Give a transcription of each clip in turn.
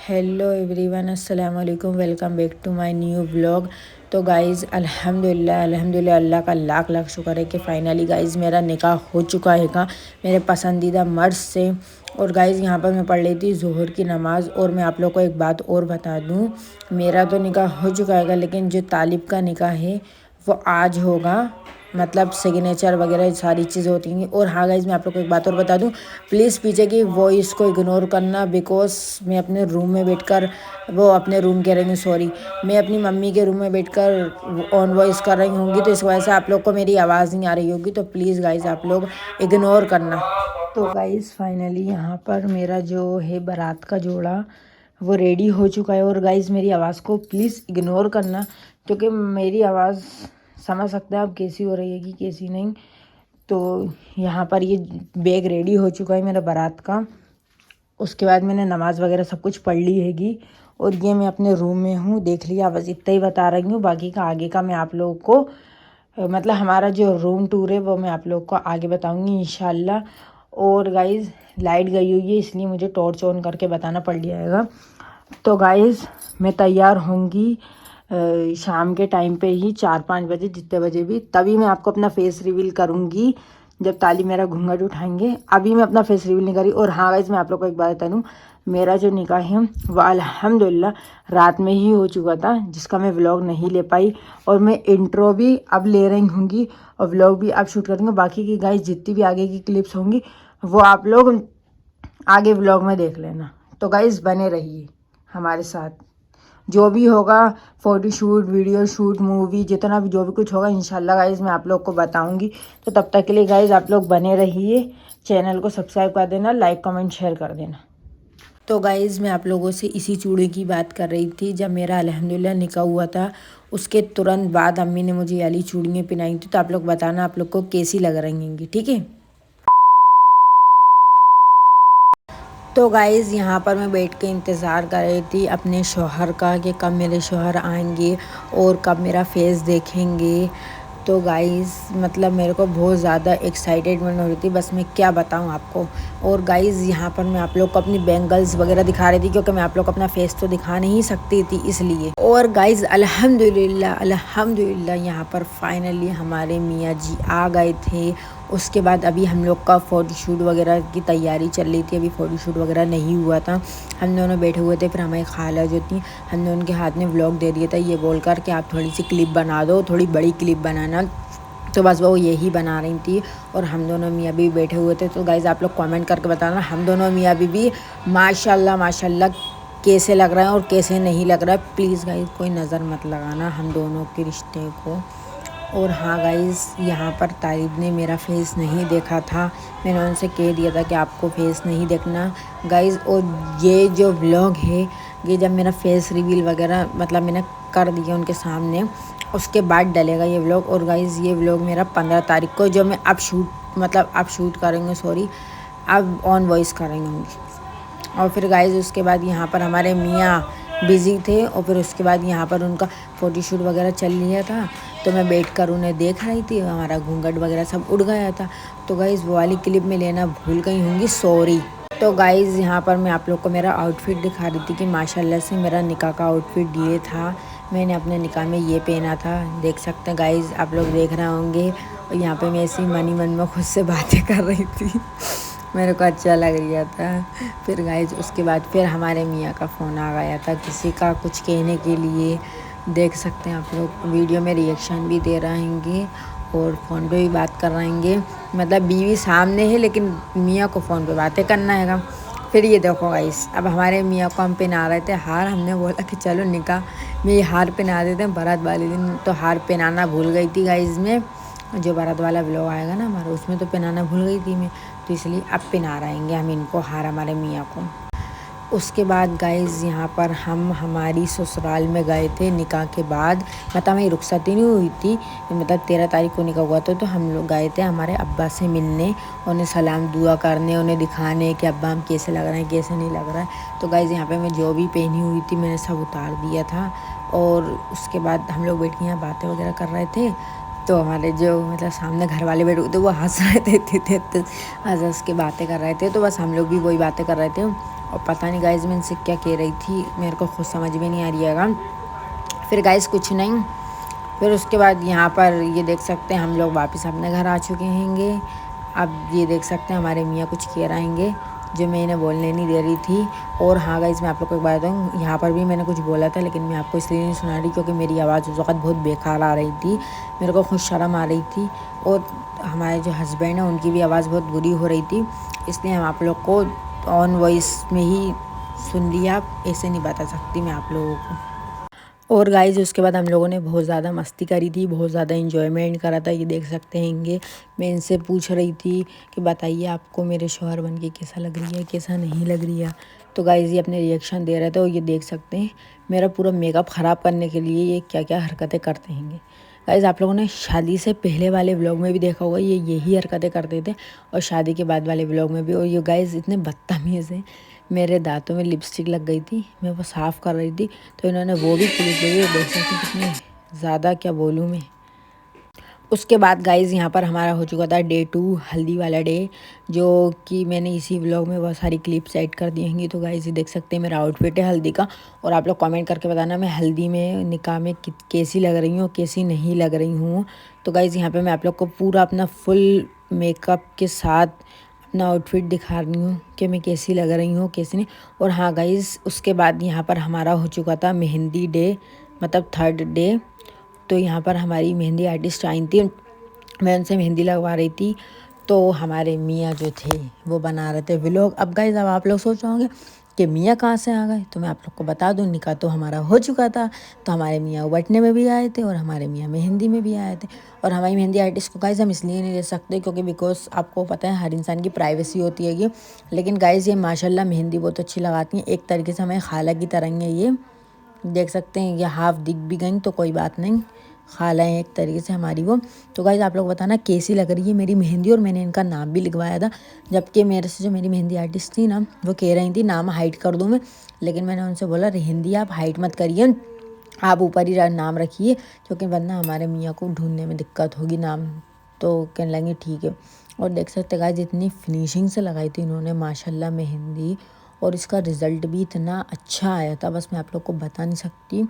Hello everyone, अस्सलाम वालेकुम। Welcome back to my new vlog. तो गाइज़ अल्हम्दुलिल्लाह अल्लाह का लाख लाख शुक्र है कि फ़ाइनली गाइज़ मेरा निकाह हो चुका है मेरे पसंदीदा मर्द से। और गाइज़ यहाँ पर मैं पढ़ रही थी ज़ोहर की नमाज़। और मैं आप लोग को एक बात और बता दूँ, मेरा तो निकाह हो चुका है, लेकिन जो तालिब का निकाह है वो आज होगा। मतलब सिग्नेचर वगैरह सारी चीज़ें होती हैं। और हाँ गाइज़, मैं आप लोग को एक बात और बता दूँ, प्लीज़ पीछे की वॉइस को इग्नोर करना, बिकॉज मैं अपने रूम में बैठकर अपने रूम कह रही हूँ, सॉरी, मैं अपनी मम्मी के रूम में बैठकर ऑन वॉइस कर रही होंगी, तो इस वजह से आप लोग को मेरी आवाज़ नहीं आ रही होगी। तो प्लीज़ गाइज़ आप लोग इग्नोर करना। तो गाइज़ फाइनली यहाँ पर मेरा जो है बारात का जोड़ा वो रेडी हो चुका है। और गाइज़ मेरी आवाज़ को प्लीज़ इग्नोर करना, क्योंकि मेरी आवाज़ समझ सकते हैं आप कैसी हो रही है कि कैसी नहीं। तो यहाँ पर ये बैग रेडी हो चुका है मेरा बारात का। उसके बाद मैंने नमाज़ वगैरह सब कुछ पढ़ ली हैगी। और ये मैं अपने रूम में हूँ, देख लिया, बस इतना ही बता रही हूँ। बाकी का आगे का मैं आप लोगों को मतलब हमारा जो रूम टूर है वो मैं आप लोग को आगे बताऊँगी इंशाल्लाह। और गाइज़ लाइट गई हुई है, इसलिए मुझे टॉर्च ऑन करके बताना पड़ जाएगा। तो गाइज़ मैं तैयार होंगी शाम के टाइम पे ही, 4-5 बजे, जितने बजे भी, तभी मैं आपको अपना फेस रिवील करूँगी जब ताली मेरा घूंघट उठाएंगे। अभी मैं अपना फेस रिवील नहीं करी। और हाँ गाइज़, मैं आप लोग को एक बात बता दूँ, मेरा जो निकाह है वह अल्हम्दुलिल्लाह रात में ही हो चुका था, जिसका मैं व्लॉग नहीं ले पाई। और मैं इंट्रो भी अब ले रही होंगी और व्लॉग भी अब शूट करूँगी। बाकी की गाइज़ जितनी भी आगे की क्लिप्स होंगी वो आप लोग आगे व्लॉग में देख लेना। तो गाइज़ बने रहिए हमारे साथ, जो भी होगा, photo shoot, video shoot, movie, जितना भी जो भी कुछ होगा इंशाल्लाह गाइज़ मैं आप लोग को बताऊंगी। तो तब तक के लिए गाइज़ आप लोग बने रहिए, चैनल को सब्सक्राइब कर देना, लाइक कमेंट शेयर कर देना। तो गाइज़ मैं आप लोगों से इसी चूड़े की बात कर रही थी। जब मेरा अल्हम्दुलिल्लाह निकाह हुआ था, उसके तुरंत बाद अम्मी ने मुझे ये वाली चूड़ियाँ पहनाई थी। तो आप लोग बताना आप लोग को कैसी लग रही होंगी, ठीक है। तो गाइज़ यहाँ पर मैं बैठ के इंतज़ार कर रही थी अपने शौहर का कि कब मेरे शौहर आएंगे और कब मेरा फेस देखेंगे। तो गाइज़ मतलब मेरे को बहुत ज़्यादा एक्साइटेडमेंट हो रही थी, बस मैं क्या बताऊँ आपको। और गाइज़ यहाँ पर मैं आप लोग को अपनी बैंगल्स वगैरह दिखा रही थी, क्योंकि मैं आप लोग को अपना फेस तो दिखा नहीं सकती थी इसलिए। और गाइज़ अल्हम्दुलिल्लाह यहाँ पर फाइनली हमारे मियाँ जी आ गए थे। उसके बाद अभी हम लोग का फ़ोटोशूट वगैरह की तैयारी चल रही थी। अभी फ़ोटोशूट वगैरह नहीं हुआ था, हम दोनों बैठे हुए थे। फिर हमारी खाला जो थी, हमने उनके हाथ में व्लॉग दे दिया था, ये बोलकर कि आप थोड़ी सी क्लिप बना दो, थोड़ी बड़ी क्लिप बनाना। तो बस वो यही बना रही थी और हम दोनों मियाँ भी बैठे हुए थे। तो गाइज़ आप लोग कमेंट करके बताना हम दोनों मियाँ भी माशाल्लाह कैसे लग रहा है और कैसे नहीं लग रहा है। प्लीज़ गाइज़ कोई नज़र मत लगाना हम दोनों के रिश्ते को। और हाँ गाइज़ यहाँ पर तालिब ने मेरा फेस नहीं देखा था, मैंने उनसे कह दिया था कि आपको फेस नहीं देखना गाइज़। और ये जो व्लॉग है, ये जब मेरा फेस रिवील वगैरह मतलब मैंने कर दिया उनके सामने, उसके बाद डलेगा ये व्लॉग। और गाइज़ ये व्लॉग मेरा 15 तारीख को, जो मैं अब शूट करेंगे, सॉरी अब ऑन वॉइस करेंगे। और फिर गाइज़ उसके बाद यहाँ पर हमारे मियाँ बिज़ी थे। और फिर उसके बाद यहाँ पर उनका फ़ोटोशूट वगैरह चल लिया था, तो मैं बैठकर उन्हें देख रही थी। हमारा घूंघट वगैरह सब उड़ गया था। तो गाइज़ वो वाली क्लिप में लेना भूल गई होंगी, सॉरी। तो गाइज़ यहाँ पर मैं आप लोग को मेरा आउटफिट दिखा रही थी कि माशाल्लाह से मेरा निकाह का आउटफिट ये था। मैंने अपने निकाह में ये पहना था, देख सकते हैं गाइज़, आप लोग देख रहे होंगे। और यहाँ पे मैं ऐसी मन ही मन में खुद से बातें कर रही थी, मेरे को अच्छा लग रहा था। फिर गाइज़ उसके बाद फिर हमारे मियाँ का फ़ोन आ गया था किसी का कुछ कहने के लिए, देख सकते हैं आप लोग। वीडियो में रिएक्शन भी दे रहेंगे और फ़ोन पे भी बात कर रहेंगे। मतलब बीवी सामने है लेकिन मियाँ को फ़ोन पे बातें करना है। फिर ये देखो गाइस, अब हमारे मियाँ को हम पहना रहे थे हार। हमने बोला कि चलो निकाह में ये हार पहना देते हैं, बारात वाले दिन तो हार पहनाना भूल गई थी गाइस। में जो बारात वाला व्लॉग आएगा ना हमारा, उसमें तो पहनाना भूल गई थी मैं, तो इसलिए अब पहना रहेंगे हम इनको हार, हमारे मियाँ को। उसके बाद गाइज़ यहाँ पर हम हमारी ससुराल में गए थे निकाह के बाद। मतलब हमारी रुखसती नहीं हुई थी, मतलब 13 तारीख को निकाह हुआ था। तो हम लोग गए थे हमारे अब्बा से मिलने, उन्हें सलाम दुआ करने, उन्हें दिखाने कि अब्बा हम कैसे लग रहे हैं कैसे नहीं लग रहा है। तो गाइज़ यहाँ पे मैं जो भी पहनी हुई थी मैंने सब उतार दिया था। और उसके बाद हम लोग बैठ के यहाँ बातें वगैरह कर रहे थे। तो हमारे जो मतलब सामने घर वाले बैठे हुए थे वो हंस रहे थे, हंस हंस के बातें कर रहे थे। तो बस हम लोग भी वही बातें कर रहे थे। और पता नहीं गाइज़ मैं इनसे क्या कह रही थी, मेरे को खुद समझ में नहीं आ रही है। फिर गाइज़ कुछ नहीं, फिर उसके बाद यहाँ पर ये देख सकते हैं हम लोग वापस अपने घर आ चुके हैंगे। अब ये देख सकते हैं हमारे मियाँ कुछ कह रहेंगे जो मैं इन्हें बोलने नहीं दे रही थी। और हाँ गाइज़ मैं आप लोग को एक बात बताऊँ, यहाँ पर भी मैंने कुछ बोला था लेकिन मैं आपको इसलिए नहीं सुना रही क्योंकि मेरी आवाज़ उस वक्त बहुत बेकार आ रही थी, मेरे को खुद शर्म आ रही थी। और हमारे जो हस्बैंड हैं उनकी भी आवाज़ बहुत बुरी हो रही थी, इसलिए हम आप लोग को ऑन वॉइस में ही सुन लिया। आप ऐसे नहीं बता सकती मैं आप लोगों को। और गाइज़ उसके बाद हम लोगों ने बहुत ज़्यादा मस्ती करी थी, बहुत ज़्यादा इन्जॉयमेंट करा था, ये देख सकते हैंगे। मैं इनसे पूछ रही थी कि बताइए आपको मेरे शौहर बन के कैसा लग रही है, कैसा नहीं लग रही है। तो गाइज़ ये अपने रिएक्शन दे रहे थे और ये देख सकते हैं मेरा पूरा मेकअप ख़राब करने के लिए ये क्या क्या हरकतें करते हैंगे। गाइज़ आप लोगों ने शादी से पहले वाले व्लॉग में भी देखा होगा ये यही हरकतें करते थे, और शादी के बाद वाले व्लॉग में भी। और ये गाइज़ इतने बदतमीज़ हैं, मेरे दांतों में लिपस्टिक लग गई थी, मैं वो साफ़ कर रही थी तो इन्होंने वो भी क्लिप ली। देख सकते कितने ज़्यादा क्या बोलूँ मैं। उसके बाद गाइज़ यहाँ पर हमारा हो चुका था डे 2 हल्दी वाला डे, जो कि मैंने इसी व्लॉग में बहुत सारी क्लिप्स ऐड कर दी होंगी। तो गाइज़ ये देख सकते हैं मेरा आउटफिट है हल्दी का, और आप लोग कमेंट करके बताना मैं हल्दी में निकाह में कैसी लग रही हूँ, कैसी नहीं लग रही हूँ। तो गाइज़ यहाँ पे मैं आप लोग को पूरा अपना फुल मेकअप के साथ अपना आउटफिट दिखा रही हूँ कि मैं कैसी लग रही हूँ कैसी नहीं। और हाँ गाइज़ उसके बाद यहाँ पर हमारा हो चुका था मेहंदी डे, मतलब 3rd डे। तो यहाँ पर हमारी मेहंदी आर्टिस्ट आई थी, मैं उनसे मेहंदी लगवा रही थी। तो हमारे मियाँ जो थे वो बना रहे थे व्लॉग। अब गाइस अब आप लोग सोच रहे होंगे कि मियाँ कहाँ से आ गए, तो मैं आप लोग को बता दूँ निकाह तो हमारा हो चुका था। तो हमारे मियाँ उबटने में भी आए थे और हमारे मियाँ मेहंदी में भी आए थे। और हमारी मेहंदी आर्टिस्ट को गाइस हम इसलिए नहीं ले सकते क्योंकि बिकॉज आपको पता है हर इंसान की प्राइवेसी होती है ये। लेकिन गाइस ये माशाल्लाह मेहंदी बहुत अच्छी लगाती हैं, एक तरीके से हमें खाला की तरह ही है ये। देख सकते हैं ये हाफ दिख भी गई तो कोई बात नहीं, खाला है एक तरीके से हमारी वो। तो गाइस आप लोग बताना कैसी लग रही है मेरी मेहंदी। और मैंने इनका नाम भी लिखवाया था, जबकि मेरे से जो मेरी मेहंदी आर्टिस्ट थी ना वो कह रही थी नाम हाइड कर दूँ मैं, लेकिन मैंने उनसे बोला हिंदी आप हाइड मत करिए, आप ऊपर ही नाम रखिए क्योंकि वरना हमारे मियाँ को ढूंढने में दिक्कत होगी नाम। तो कहने लगे ठीक है। और देख सकते गाइस इतनी फिनिशिंग से लगाई थी इन्होंने माशाल्लाह मेहंदी, और इसका रिज़ल्ट भी इतना अच्छा आया था बस मैं आप लोग को बता नहीं सकती।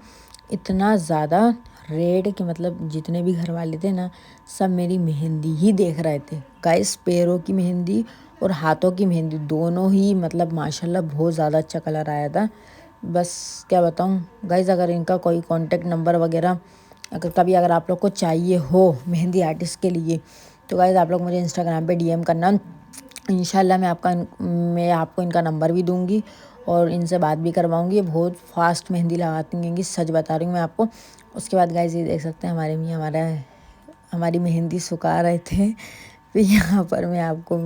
इतना ज़्यादा रेड कि मतलब जितने भी घर वाले थे ना सब मेरी मेहंदी ही देख रहे थे गाइस। पैरों की मेहंदी और हाथों की मेहंदी दोनों ही मतलब माशाल्लाह बहुत ज़्यादा अच्छा कलर आया था। बस क्या बताऊँ गाइस, अगर इनका कोई कॉन्टेक्ट नंबर वगैरह अगर आप लोग को चाहिए हो मेहंदी आर्टिस्ट के लिए तो गाइस आप लोग मुझे इंस्टाग्राम पे डीएम करना। इंशाल्लाह मैं आपको इनका नंबर भी दूंगी और इनसे बात भी करवाऊंगी। ये बहुत फास्ट मेहंदी लगाती हैं, सच बता रही हूँ मैं आपको। उसके बाद गाइस ये देख सकते हैं हमारे मियाँ हमारी मेहंदी सुखा रहे थे। फिर यहाँ पर मैं आपको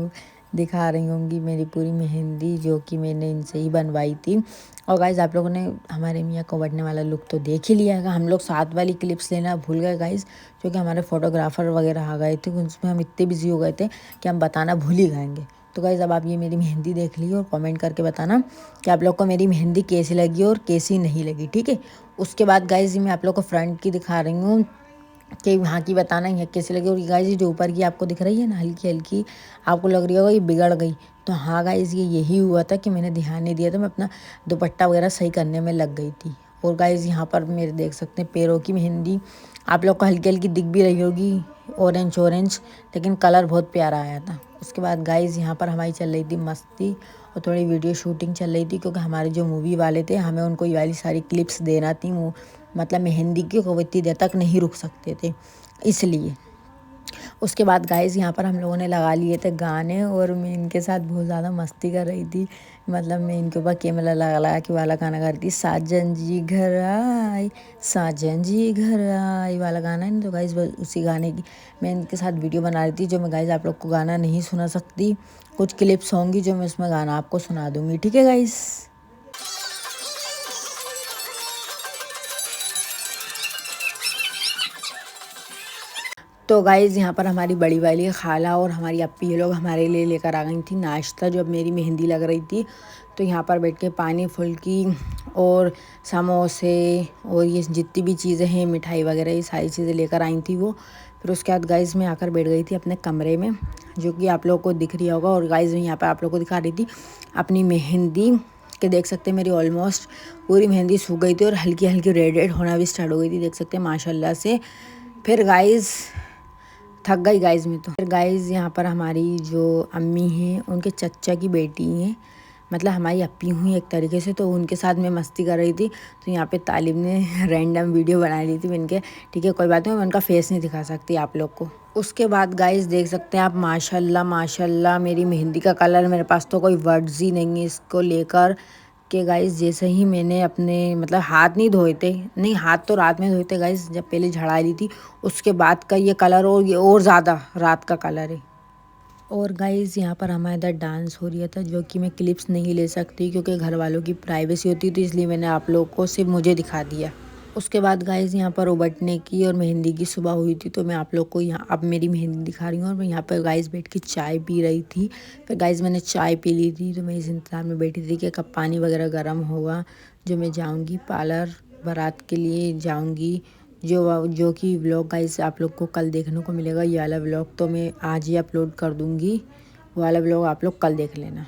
दिखा रही होंगी मेरी पूरी मेहंदी जो कि मैंने इनसे ही बनवाई थी। और गाइस आप लोगों ने हमारे मियाँ को बढ़ने वाला लुक तो देख ही लिया है। हम लोग साथ वाली क्लिप्स लेना भूल गए गाइस, क्योंकि हमारे फोटोग्राफर वगैरह आ गए थे, उसमें हम इतने बिजी हो गए थे कि हम बताना भूल ही गएंगे। तो गाइस अब आप ये मेरी मेहंदी देख ली और कमेंट करके बताना कि आप लोग को मेरी मेहंदी कैसी लगी और कैसी नहीं लगी, ठीक है। उसके बाद गाइस मैं आप लोग को फ्रंट की दिखा रही हूँ कि वहाँ की बताना है कैसी लगी। और गाइस जो ऊपर की आपको दिख रही है ना हल्की हल्की, आपको लग रही होगा ये बिगड़ गई, तो हाँ गाइस ये यही हुआ था कि मैंने ध्यान नहीं दिया था, मैं अपना दुपट्टा वगैरह सही करने में लग गई थी। और गाइस यहाँ पर मेरे देख सकते हैं पैरों की मेहंदी आप लोग को हल्की हल्की दिख भी रही होगी, ऑरेंज, लेकिन कलर बहुत प्यारा आया था। उसके बाद गाइस यहाँ पर हमारी चल रही थी मस्ती और थोड़ी वीडियो शूटिंग चल रही थी, क्योंकि हमारे जो मूवी वाले थे हमें उनको ये वाली सारी क्लिप्स देना थी, वो मतलब मेहंदी की, वो इतनी देर तक नहीं रुक सकते थे इसलिए। उसके बाद गाइस यहाँ पर हम लोगों ने लगा लिए थे गाने और मैं इनके साथ बहुत ज़्यादा मस्ती कर रही थी। मतलब मैं इनके ऊपर कैमरा लगा के वाला गाना गा रही थी, साजन जी घर आई, साजन जी घर आई वाला गाना है ना। तो गाइस उसी गाने की मैं इनके साथ वीडियो बना रही थी, जो मैं गाइस आप लोग को गाना नहीं सुना सकती, कुछ क्लिप्स होंगी जो मैं उसमें गाना आपको सुना दूँगी, ठीक है गाइस। तो गाइज़ यहाँ पर हमारी बड़ी वाली खाला और हमारी अप्पी ये लोग हमारे लिए लेकर आ गई थी नाश्ता, जो अब मेरी मेहंदी लग रही थी। तो यहाँ पर बैठ के पानी फुल्की और समोसे और ये जितनी भी चीज़ें हैं मिठाई वगैरह ये सारी चीज़ें लेकर आई थी वो। फिर उसके बाद गाइज़ मैं आकर बैठ गई थी अपने कमरे में, जो कि आप लोगों को दिख रही होगा। और गाइज़ मैं यहाँ पर आप लोगों को दिखा रही थी अपनी मेहंदी कि देख सकते हैं मेरी ऑलमोस्ट पूरी मेहंदी सूख गई थी और हल्की हल्की रेड होना भी स्टार्ट हो गई थी, देख सकते हैं माशाल्लाह से। फिर गाइज़ थक गई गाइज़ में तो। फिर गाइज़ यहाँ पर हमारी जो अम्मी हैं उनके चचा की बेटी हैं, मतलब हमारी अपी हुई एक तरीके से, तो उनके साथ मैं मस्ती कर रही थी। तो यहाँ पे तालिब ने रैंडम वीडियो बना ली थी इनके, ठीक है कोई बात नहीं, मैं उनका फेस नहीं दिखा सकती आप लोग को। उसके बाद गाइस देख सकते हैं आप माशाल्लाह माशाल्लाह मेरी मेहंदी का कलर, मेरे पास तो कोई वर्ड्स ही नहीं है इसको लेकर कि गाइस जैसे ही मैंने अपने मतलब हाथ नहीं धोए थे, नहीं हाथ तो रात में धोए थे गाइस जब पहले झड़ा ली थी, उसके बाद का ये कलर और ये और ज़्यादा रात का कलर है। और गाइज़ यहाँ पर हमारे इधर डांस हो रहा था, जो कि मैं क्लिप्स नहीं ले सकती क्योंकि घर वालों की प्राइवेसी होती, तो इसलिए मैंने आप लोग को सिर्फ मुझे दिखा दिया। उसके बाद गाइज़ यहाँ पर उबटने की और मेहंदी की सुबह हुई थी, तो मैं आप लोग को यहाँ अब मेरी मेहंदी दिखा रही हूँ। और मैं यहाँ पर गाइज़ बैठ के चाय पी रही थी। फिर गाइज़ मैंने चाय पी ली थी, तो मैं इस इंतज़ार में बैठी थी कि कब पानी वगैरह गर्म होगा, जो मैं जाऊँगी पार्लर बारात के लिए जाऊँगी, जो कि व्लॉग गाइस आप लोग को कल देखने को मिलेगा। ये वाला व्लॉग तो मैं आज ही अपलोड कर दूँगी, वो वाला व्लॉग आप लोग कल देख लेना।